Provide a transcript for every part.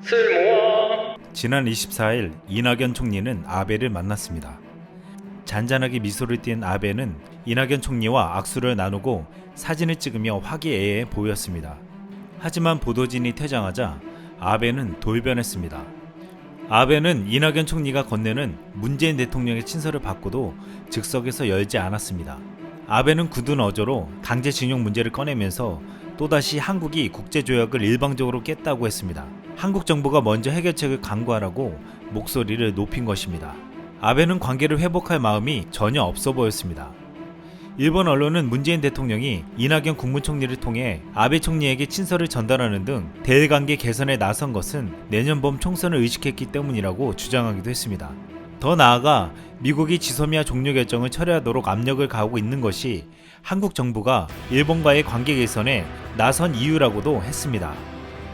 쓸모아. 지난 24일 이낙연 총리는 아베를 만났습니다. 잔잔하게 미소를 띤 아베는 이낙연 총리와 악수를 나누고 사진을 찍으며 화기애애해 보였습니다. 하지만 보도진이 퇴장하자 아베는 돌변했습니다. 아베는 이낙연 총리가 건네는 문재인 대통령의 친서를 받고도 즉석에서 열지 않았습니다. 아베는 굳은 어조로 강제징용 문제를 꺼내면서 또다시 한국이 국제조약을 일방적으로 깼다고 했습니다. 한국 정부가 먼저 해결책을 강구하라고 목소리를 높인 것입니다. 아베는 관계를 회복할 마음이 전혀 없어 보였습니다. 일본 언론은 문재인 대통령이 이낙연 국무총리를 통해 아베 총리에게 친서를 전달하는 등 대일관계 개선에 나선 것은 내년 봄 총선을 의식했기 때문이라고 주장하기도 했습니다. 더 나아가 미국이 지소미아 종료 결정을 철회하도록 압력을 가하고 있는 것이 한국 정부가 일본과의 관계 개선에 나선 이유라고도 했습니다.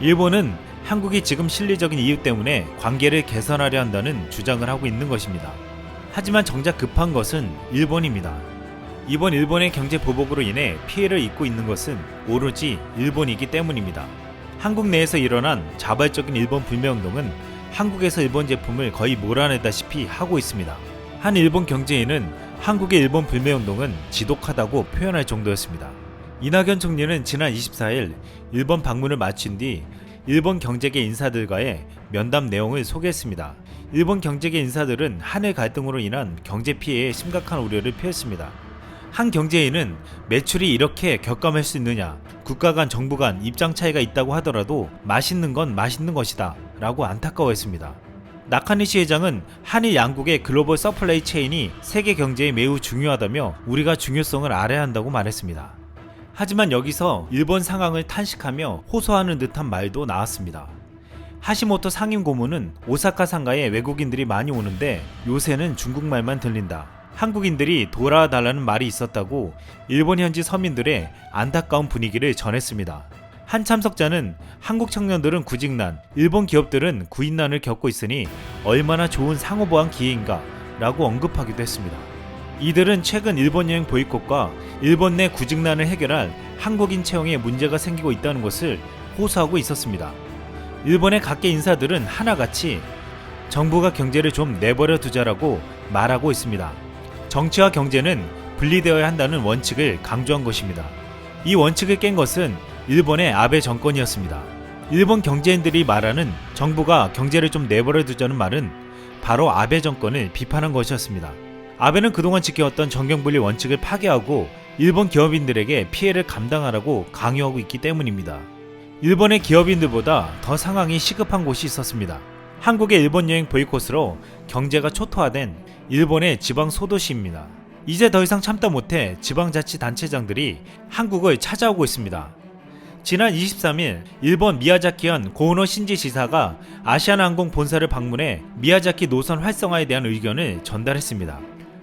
일본은 한국이 지금 실리적인 이유 때문에 관계를 개선하려 한다는 주장을 하고 있는 것입니다. 하지만 정작 급한 것은 일본입니다. 이번 일본의 경제 보복으로 인해 피해를 입고 있는 것은 오로지 일본이기 때문입니다. 한국 내에서 일어난 자발적인 일본 불매운동은 한국에서 일본 제품을 거의 몰아내다시피 하고 있습니다. 한 일본 경제인은 한국의 일본 불매운동은 지독하다고 표현할 정도였습니다. 이낙연 총리는 지난 24일 일본 방문을 마친 뒤 일본 경제계 인사들과의 면담 내용을 소개했습니다. 일본 경제계 인사들은 한일 갈등으로 인한 경제 피해에 심각한 우려를 표했습니다. 한 경제인은 매출이 이렇게 격감할 수 있느냐, 국가 간 정부 간 입장 차이가 있다고 하더라도 맛있는 건 맛있는 것이다 라고 안타까워했습니다. 나카니시 회장은 한일 양국의 글로벌 서플라이 체인이 세계 경제에 매우 중요하다며 우리가 중요성을 알아야 한다고 말했습니다. 하지만 여기서 일본 상황을 탄식하며 호소하는 듯한 말도 나왔습니다. 하시모토 상임 고문은 오사카 상가에 외국인들이 많이 오는데 요새는 중국말만 들린다. 한국인들이 돌아달라는 말이 있었다고 일본 현지 서민들의 안타까운 분위기를 전했습니다. 한 참석자는 한국 청년들은 구직난, 일본 기업들은 구인난을 겪고 있으니 얼마나 좋은 상호보완 기회인가 라고 언급하기도 했습니다. 이들은 최근 일본 여행 보이콧과 일본 내 구직난을 해결할 한국인 채용에 문제가 생기고 있다는 것을 호소하고 있었습니다. 일본의 각계 인사들은 하나같이 정부가 경제를 좀 내버려 두자라고 말하고 있습니다. 정치와 경제는 분리되어야 한다는 원칙을 강조한 것입니다. 이 원칙을 깬 것은 일본의 아베 정권이었습니다. 일본 경제인들이 말하는 정부가 경제를 좀 내버려 두자는 말은 바로 아베 정권을 비판한 것이었습니다. 아베는 그동안 지켜왔던 정경분리 원칙을 파괴하고 일본 기업인들에게 피해를 감당하라고 강요하고 있기 때문입니다. 일본의 기업인들보다 더 상황이 시급한 곳이 있었습니다. 한국의 일본 여행 보이콧으로 경제가 초토화된 일본의 지방 소도시입니다. 이제 더 이상 참다 못해 지방자치단체장들이 한국을 찾아오고 있습니다. 지난 23일 일본 미야자키현 고우노 신지 지사가 아시아나항공 본사를 방문해 미야자키 노선 활성화에 대한 의견을 전달했습니다.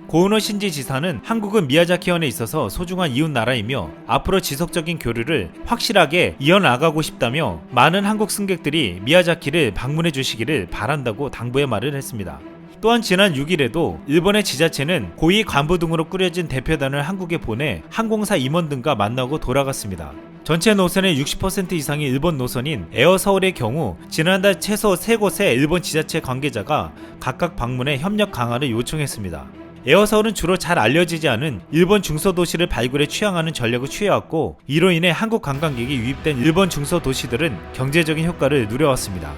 고우노 신지 지사는 한국은 미야자키현에 있어서 소중한 이웃 나라이며 앞으로 지속적인 교류를 확실하게 이어나가고 싶다며 많은 한국 승객들이 미야자키를 방문해 주시기를 바란다고 당부의 말을 했습니다. 또한 지난 6일에도 일본의 지자체는 고위 간부 등으로 꾸려진 대표단을 한국에 보내 항공사 임원 등과 만나고 돌아갔습니다. 전체 노선의 60% 이상이 일본 노선인 에어서울의 경우 지난달 최소 3곳의 일본 지자체 관계자가 각각 방문해 협력 강화를 요청했습니다. 에어서울은 주로 잘 알려지지 않은 일본 중소도시를 발굴해 취항하는 전략을 취해왔고 이로 인해 한국 관광객이 유입된 일본 중소도시들은 경제적인 효과를 누려왔습니다.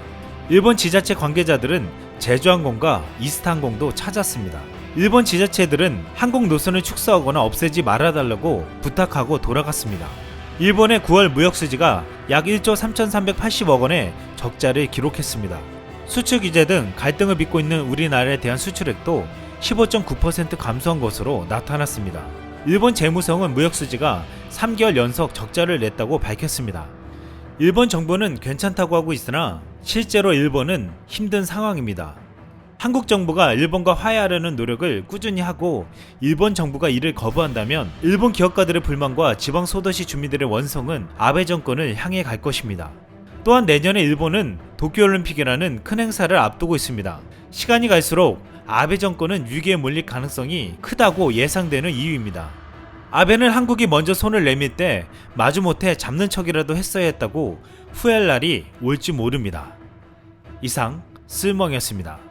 일본 지자체 관계자들은 제주항공과 이스타항공도 찾았습니다. 일본 지자체들은 항공 노선을 축소하거나 없애지 말아달라고 부탁하고 돌아갔습니다. 일본의 9월 무역수지가 약 1조 3,380억 원의 적자를 기록했습니다. 수출 규제 등 갈등을 빚고 있는 우리나라에 대한 수출액도 15.9% 감소한 것으로 나타났습니다. 일본 재무성은 무역수지가 3개월 연속 적자를 냈다고 밝혔습니다. 일본 정부는 괜찮다고 하고 있으나 실제로 일본은 힘든 상황입니다. 한국 정부가 일본과 화해하려는 노력을 꾸준히 하고 일본 정부가 이를 거부한다면 일본 기업가들의 불만과 지방 소도시 주민들의 원성은 아베 정권을 향해 갈 것입니다. 또한 내년에 일본은 도쿄올림픽이라는 큰 행사를 앞두고 있습니다. 시간이 갈수록 아베 정권은 위기에 몰릴 가능성이 크다고 예상되는 이유입니다. 아베는 한국이 먼저 손을 내밀 때 마주못해 잡는 척이라도 했어야 했다고 후회할 날이 올지 모릅니다. 이상 쓸멍이었습니다.